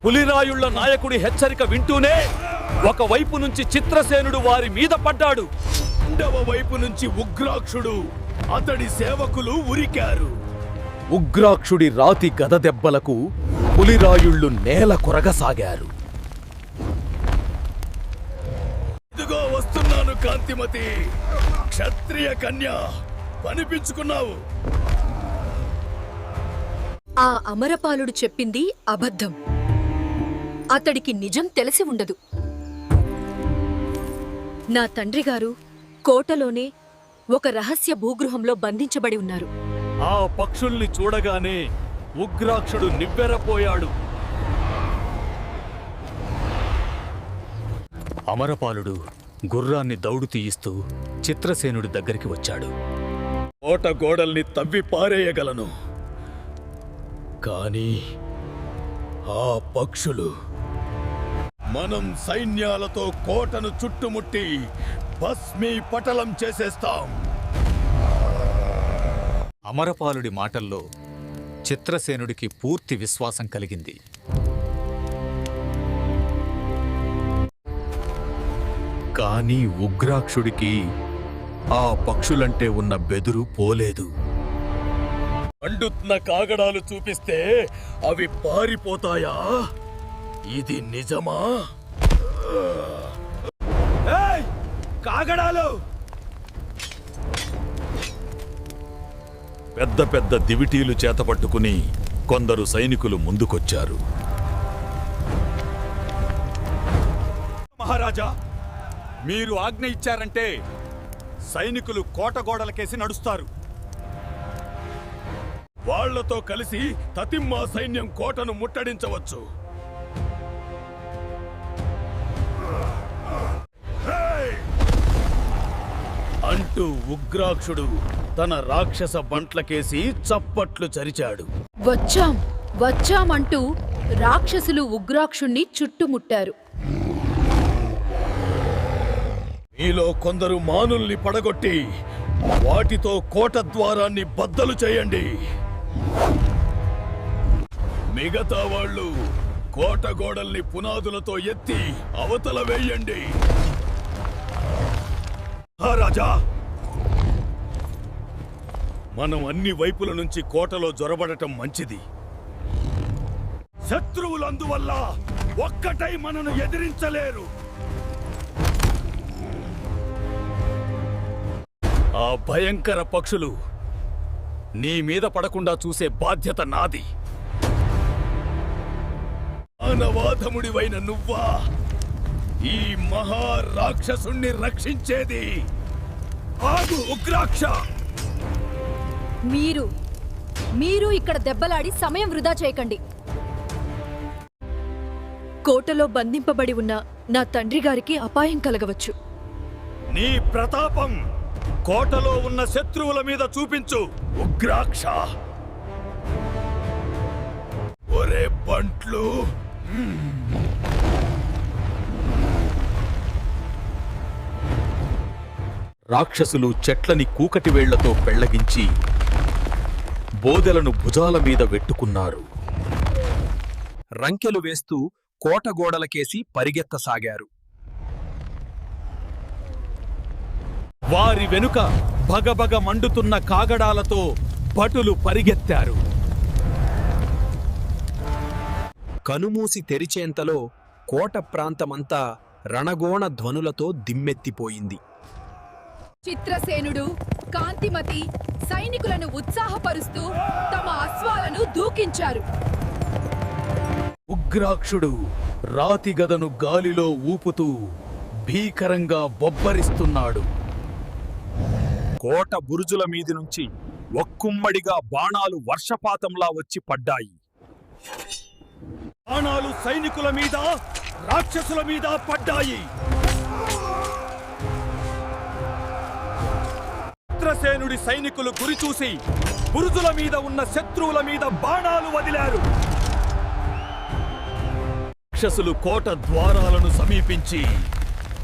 పులిరాయుళ్ల నాయకుడి హెచ్చరిక వింటూనే ఒకవైపు నుంచి చిత్రసేనుడు వారి మీద పడ్డాడు. రెండవ వైపు నుంచి ఉగ్రాక్షుడు అతడి సేవకులు ఉరికారు. ఉగ్రాక్షుడి రాతి గద దెబ్బలకు పులిరాయుళ్లు నేల కొరగసాగారు. ఇదిగో వస్తున్నాను కాంతిమతి, క్షత్రియ కన్య, కనిపించుకున్నావు. ఆ అమరపాలుడు చెప్పింది అబద్ధం. అతడికి నిజం తెలిసి ఉండదు. నా తండ్రిగారు కోటలోనే ఒక రహస్య భూగృహంలో బంధించబడి ఉన్నారు. ఆ పక్షుల్ని చూడగానే ఉగ్రాక్షుడు నివ్వెరపోయాడు. అమరపాలుడు గుర్రాన్ని దౌడు తీయిస్తూ చిత్రసేనుడి దగ్గరికి వచ్చాడు. కోట గోడల్ని తవ్వి పారేయగలను, కానీ ఆ పక్షులు మనం సైన్యాలతో కోటను చుట్టుముట్టి భస్మీపటలం చేసేస్తాం. అమరపాలుడి మాటల్లో చిత్రసేనుడికి పూర్తి విశ్వాసం కలిగింది. కానీ ఉగ్రాక్షుడికి ఆ పక్షులంటే ఉన్న బెదురు పోలేదు. మండుతున్న కాగడాలు చూపిస్తే అవి పారిపోతాయా? ఇది నిజమా? కాగడాలు! పెద్ద పెద్ద దివిటీలు చేతపట్టుకుని కొందరు సైనికులు ముందుకొచ్చారు. మహారాజా, మీరు ఆజ్ఞ ఇచ్చారంటే సైనికులు కోటగోడలకేసి నడుస్తారు. వాళ్లతో కలిసి తతిమ్మా సైన్యం కోటను ముట్టడించవచ్చు. అంటూ ఉగ్రాక్షుడు తన రాక్షస బంట్లకేసి చప్పట్లు చరిచాడు. వచ్చాం వచ్చామంటూ రాక్షసులు ఉగ్రాక్షుణ్ణి చుట్టుముట్టారు. మీలో కొందరు మానుల్ని పడగొట్టి వాటితో కోట ద్వారాన్ని బద్దలు చేయండి. మిగతా వాళ్ళు కోట గోడల్ని పునాదులతో ఎత్తి అవతల వేయండి. మహారాజా, మనం అన్ని వైపుల నుంచి కోటలో జొరబడటం మంచిది. శత్రువులందువల్ల ఒక్కటై మనను ఎదిరించలేరు. ఆ భయంకర పక్షులు నీ మీద పడకుండా చూసే బాధ్యత నాది. మానవాధముడివైన నువ్వా ఈ మహారాక్షసుణ్ణి రక్షించేది? ఆగు ఉగ్రాక్ష! మీరు ఇక్కడ దెబ్బలాడి సమయం వృధా చేయకండి. కోటలో బంధింపబడి ఉన్న నా తండ్రి గారికి అపాయం కలగవచ్చు. నీ ప్రతాపం కోటలో ఉన్న శత్రువుల మీద చూపించు ఉగ్రాక్ష. ఒరే బంట్లు, రాక్షసులు చెట్లని కూకటి వేళ్లతో పెళ్లగించి బోదెలను భుజాల మీద వెట్టుకున్నారు. రంకెలు వేస్తూ కోటగోడలకేసి పరిగెత్తసాగారు. వారి వెనుక భగభగ మండుతున్న కాగడాలతో భటులు పరిగెత్తారు. కనుమూసి తెరిచేంతలో కోట ప్రాంతమంతా రణగోణ ధ్వనులతో దిమ్మెత్తిపోయింది. చిత్రసేనుడు, కాంతిమతి సైనికులను ఉత్సాహపరుస్తూ తమ అశ్వాలను దూకించారు. ఉగ్రాక్షుడు రాతి గదను గాలిలో ఊపుతూ భీకరంగా బొబ్బరిస్తున్నాడు. కోట బురుజుల మీది నుంచి ఒక్కుమ్మడిగా బాణాలు వర్షపాతంలా వచ్చి పడ్డాయి. బాణాలు సైనికుల మీద, రాక్షసుల మీద పడ్డాయి. చిత్రసేనుడి సైనికులు గురిచూసి బురుజుల మీద ఉన్న శత్రువుల మీద బాణాలు వదిలారు. రాక్షసులు కోట ద్వారాలను సమీపించి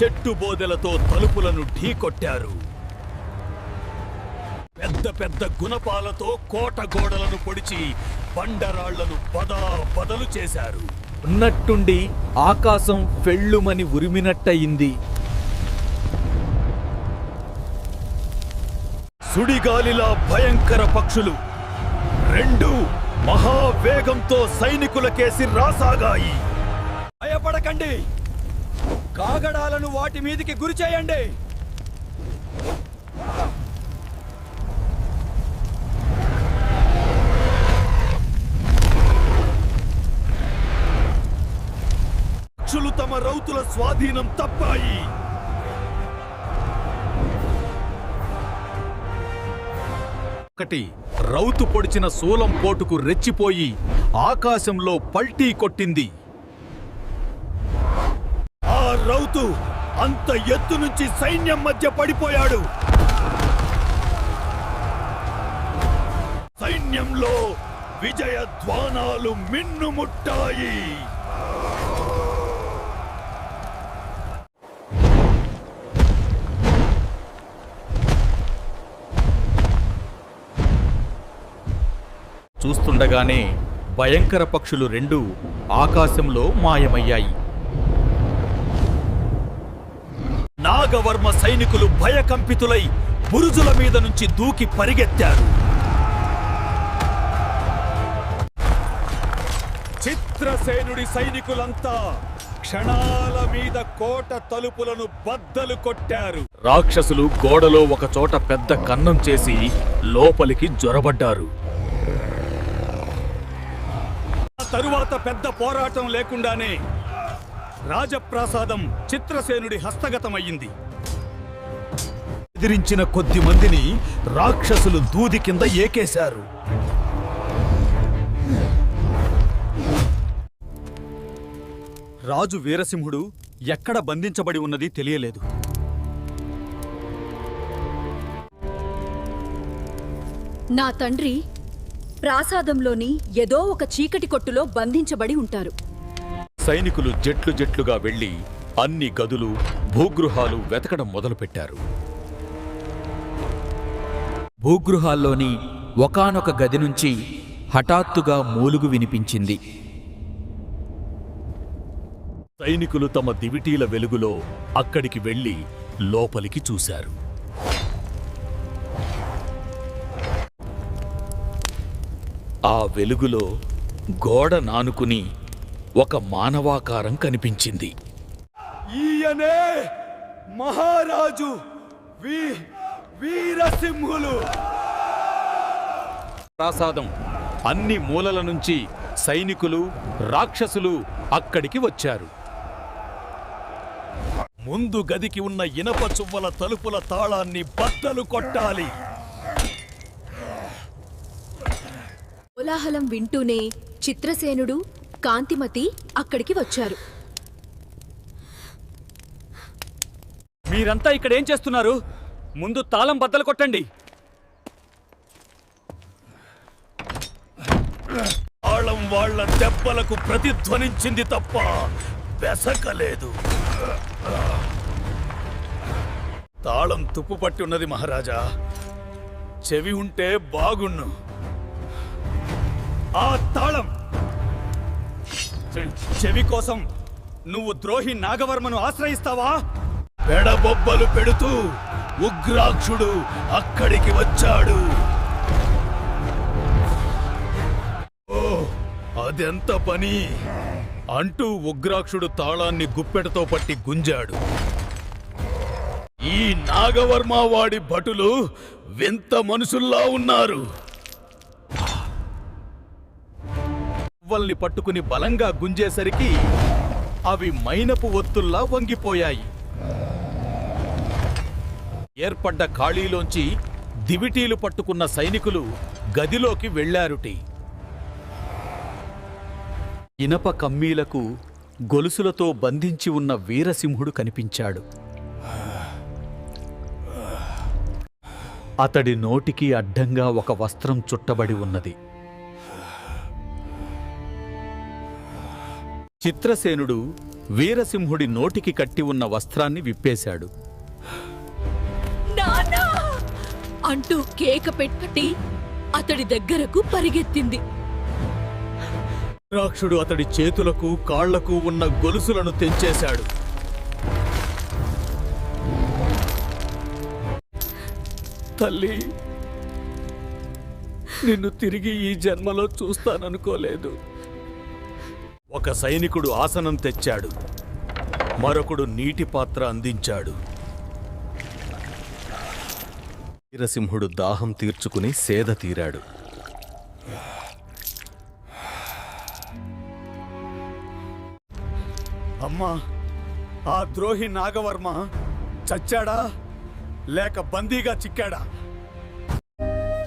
చెట్టు బోదెలతో తలుపులను ఢీకొట్టారు. పెద్ద పెద్ద గుణపాలతో కోట గోడలను పొడిచి బండరాళ్లను బదలు చేశారు. ఉన్నట్టుండి ఆకాశం ఫెళ్ళుమని ఉరిమినట్టయింది. సుడిగాలిలా భయంకర పక్షులు రెండు మహావేగంతో సైనికులకేసి రాసాగాయి. భయపడకండి, కాగడాలను వాటి మీదికి గురి చేయండి. పక్షులు తమ రౌతుల స్వాధీనం తప్పాయి. ఒకటి రౌతు పొడిచిన శూలం పోటుకు రెచ్చిపోయి ఆకాశంలో పల్టీ కొట్టింది. ఆ రౌతు అంత ఎత్తు నుంచి సైన్యం మధ్య పడిపోయాడు. సైన్యంలో విజయ ధ్వానాలు మిన్నుముట్టాయి. చూస్తుండగానే భయంకర పక్షులు రెండు ఆకాశంలో మాయమయ్యాయి. నాగవర్మ సైనికులు భయకంపితులై బురుజుల మీద నుంచి దూకి పరిగెత్తారు. చిత్రసేనుడి సైనికులంతా క్షణాల మీద కోట తలుపులను బద్దలు కొట్టారు. రాక్షసులు గోడలో ఒకచోట పెద్ద కన్నం చేసి లోపలికి జొరబడ్డారు. తరువాత పెద్ద పోరాటం లేకుండానే రాజప్రాసాదం చిత్రసేనుడి హస్తగతమయ్యింది. ఎదిరించిన కొద్ది మందిని రాక్షసులు దూది కింద ఏకేశారు. రాజు వీరసింహుడు ఎక్కడ బంధించబడి ఉన్నది తెలియలేదు. నా తండ్రి ప్రాసాదంలోని ఏదో ఒక చీకటి కొట్టులో బంధించబడి ఉంటారు. సైనికులు జట్లు జట్లుగా వెళ్లి అన్ని గదులు, భూగృహాలు వెతకడం మొదలుపెట్టారు. భూగృహాల్లోని ఒకానొక గది నుంచి హఠాత్తుగా మూలుగు వినిపించింది. సైనికులు తమ దివిటీల వెలుగులో అక్కడికి వెళ్లి లోపలికి చూశారు. ఆ వెలుగులో గోడ నానుకుని ఒక మానవాకారం కనిపించింది. ఈయనే మహారాజు వీరసింహులు. ప్రాసాదం అన్ని మూలల నుంచి సైనికులు, రాక్షసులు అక్కడికి వచ్చారు. ముందు గదికి ఉన్న ఇనప చువ్వల తలుపుల తాళాన్ని బద్దలు కొట్టాలి. కోలాహలం వింటూనే చిత్రసేనుడు, కాంతిమతి అక్కడికి వచ్చారు. మీరంతా ఇక్కడేం చేస్తున్నారు? ముందు తాళం బద్దలు కొట్టండి. తాళం వాళ్ళ దెబ్బలకు ప్రతిధ్వనించింది తప్ప బెసకలేదు. తాళం తుప్పు పట్టి ఉన్నది మహారాజా. చెవి ఉంటే బాగుండు. ఆ తాళం చెవి కోసం నువ్వు ద్రోహి నాగవర్మను ఆశ్రయిస్తావా? పెడబొబ్బలు పెడుతూ ఉగ్రాక్షుడు అక్కడికి వచ్చాడు. ఓ, అదెంత పని అంటూ ఉగ్రాక్షుడు తాళాన్ని గుప్పెటతో పట్టి గుంజాడు. ఈ నాగవర్మ వాడి భటులు వింత మనుషుల్లా ఉన్నారు. పువ్వల్ని పట్టుకుని బలంగా గుంజేసరికి అవి మైనపు ఒత్తుల్లా వంగిపోయాయి. ఏర్పడ్డ ఖాళీలోంచి దివిటీలు పట్టుకున్న సైనికులు గదిలోకి వెళ్లారుటి. ఇనప కమ్మీలకు గొలుసులతో బంధించి ఉన్న వీరసింహుడు కనిపించాడు. అతడి నోటికి అడ్డంగా ఒక వస్త్రం చుట్టబడి ఉన్నది. చిత్రసేనుడు వీరసింహుడి నోటికి కట్టి ఉన్న వస్త్రాన్ని విప్పేశాడు. నాన్నా అంటూ కేక పెట్టి అతడి దగ్గరకు పరిగెత్తింది. రాక్షుడు అతడి చేతులకు కాళ్లకు ఉన్న గొలుసులను తెంచేశాడు. తల్లి, నిన్ను తిరిగి ఈ జన్మలో చూస్తాననుకోలేదు. ఒక సైనికుడు ఆసనం తెచ్చాడు, మరొకడు నీటి పాత్ర అందించాడు. వీరసింహుడు దాహం తీర్చుకుని సేద తీరాడు. అమ్మా, ఆ ద్రోహి నాగవర్మ చచ్చాడా లేక బందీగా చిక్కాడా?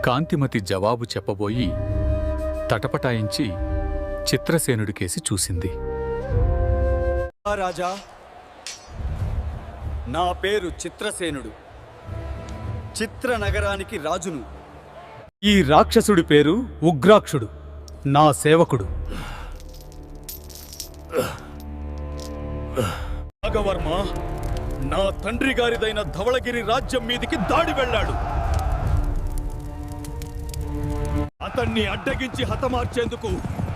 కాంతిమతి జవాబు చెప్పబోయి తటపటాయించి చిత్రసేనుడికేసి చూసింది. రాజా, నా పేరు చిత్రసేనుడు, చిత్ర నగరానికి రాజును. ఈ రాక్షసుడి పేరు ఉగ్రాక్షుడు, నా సేవకుడు. నాగవర్మ నా తండ్రి గారిదైన ధవళగిరి రాజ్యం మీదికి దాడి వెళ్ళాడు. అతన్ని అడ్డగించి హతమార్చేందుకు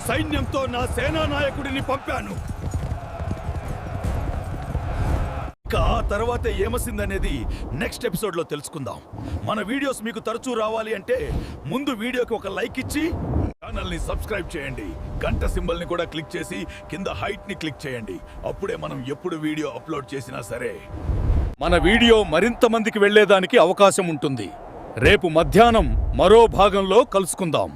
సైన్యంతో నా సేనా నాయకుడిని పంపాను. ఇక ఆ తర్వాత ఏమసిందనేది నెక్స్ట్ ఎపిసోడ్లో తెలుసుకుందాం. మన వీడియోస్ మీకు తరచూ రావాలి అంటే ముందు వీడియోకి ఒక లైక్ ఇచ్చి ఛానల్ని సబ్స్క్రైబ్ చేయండి. గంట సింబల్ని కూడా క్లిక్ చేసి కింద హైట్ని క్లిక్ చేయండి. అప్పుడే మనం ఎప్పుడు వీడియో అప్లోడ్ చేసినా సరే మన వీడియో మరింత మందికి వెళ్లేదానికి అవకాశం ఉంటుంది. రేపు మధ్యాహ్నం మరో భాగంలో కలుసుకుందాం.